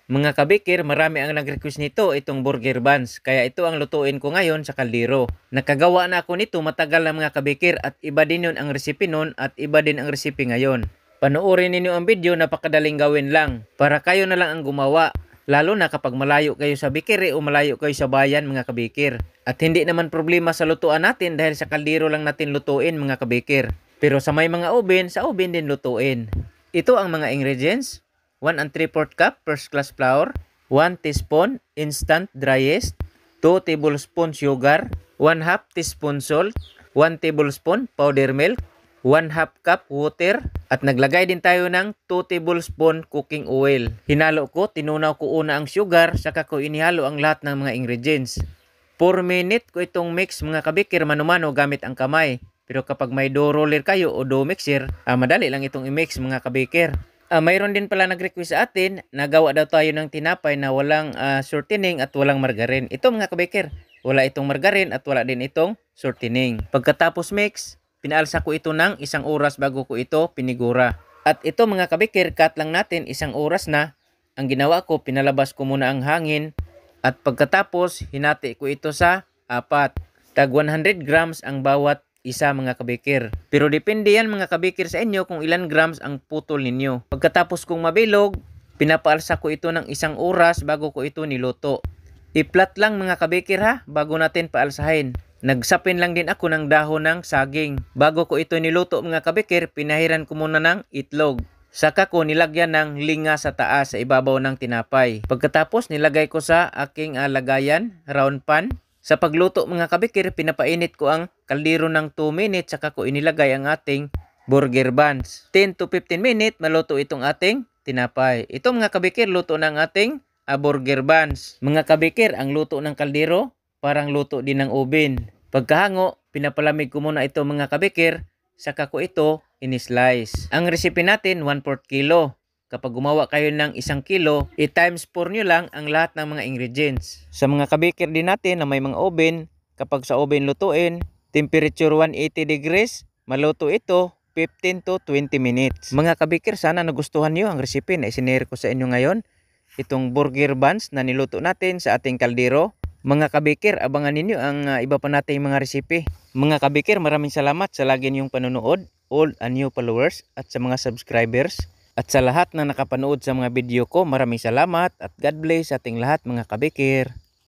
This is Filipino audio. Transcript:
Mga kabikir, marami ang nag-request nito itong burger buns. Kaya ito ang lutuin ko ngayon sa kaldero. Nakagawa na ako nito matagal na mga kabikir at iba din yun ang recipe nun at iba din ang recipe ngayon. Panoorin ninyo ang video, napakadaling gawin lang. Para kayo na lang ang gumawa. Lalo na kapag malayo kayo sa bikiri o malayo kayo sa bayan mga kabikir. At hindi naman problema sa lutuan natin dahil sa kaldero lang natin lutuin mga kabikir. Pero sa may mga oven, sa oven din lutuin. Ito ang mga ingredients. 1 3/4 cup first class flour, 1 teaspoon instant dry yeast, 2 tablespoon sugar, 1/2 teaspoon salt, 1 tablespoon powder milk, 1/2 cup water, at naglagay din tayo ng 2 tablespoon cooking oil. Hinalo ko, tinunaw ko una ang sugar, saka ko inihalo ang lahat ng mga ingredients. 4 minute ko itong mix mga kabikir mano-mano gamit ang kamay. Pero kapag may dough roller kayo o dough mixer, madali lang itong i-mix mga kabikir. Mayroon din pala nag-request sa atin, nagawa daw tayo ng tinapay na walang shortening at walang margarin. Ito mga kabikir, wala itong margarin at wala din itong shortening. Pagkatapos mix, pinaalsa ko ito ng 1 oras bago ko ito pinigura. At ito mga kabikir, cut lang natin 1 oras na. Ang ginawa ko, pinalabas ko muna ang hangin. At pagkatapos, hinati ko ito sa 4. Tag 100 grams ang bawat isa mga kabikir. Pero depende yan mga kabikir sa inyo kung ilan grams ang putol ninyo. Pagkatapos kong mabilog, pinapaalsa ko ito ng 1 oras bago ko ito niluto. I-flat lang mga kabikir ha, bago natin paalsahin. Nagsapin lang din ako ng dahon ng saging. Bago ko ito niluto mga kabikir, pinahiran ko muna ng itlog. Saka ko nilagyan ng linga sa taas sa ibabaw ng tinapay. Pagkatapos nilagay ko sa aking lagayan, round pan. Sa pagluto mga kabikir, pinapainit ko ang kaldero ng 2 minutes saka ko inilagay ang ating burger buns. 10 to 15 minutes maluto itong ating tinapay. Ito mga kabikir, luto ng ating burger buns. Mga kabikir, ang luto ng kaldero parang luto din ng oven. Pagkahango, pinapalamig ko muna ito mga kabikir, saka ko ito in-slice. Ang recipe natin 1/4 kilo. Kapag gumawa kayo ng 1 kilo, i-times 4 nyo lang ang lahat ng mga ingredients. Sa mga kabikir din natin na may mga oven, kapag sa oven lutuin, temperature 180 degrees, maluto ito 15 to 20 minutes. Mga kabikir, sana nagustuhan nyo ang recipe na isinare ko sa inyo ngayon. Itong burger buns na niluto natin sa ating kaldero. Mga kabikir, abangan ninyo ang iba pa nating mga recipe. Mga kabikir, maraming salamat sa lagi niyong panonood, old and new followers, at sa mga subscribers. At sa lahat na nakapanood sa mga video ko, maraming salamat at God bless sa ating lahat mga kabikir.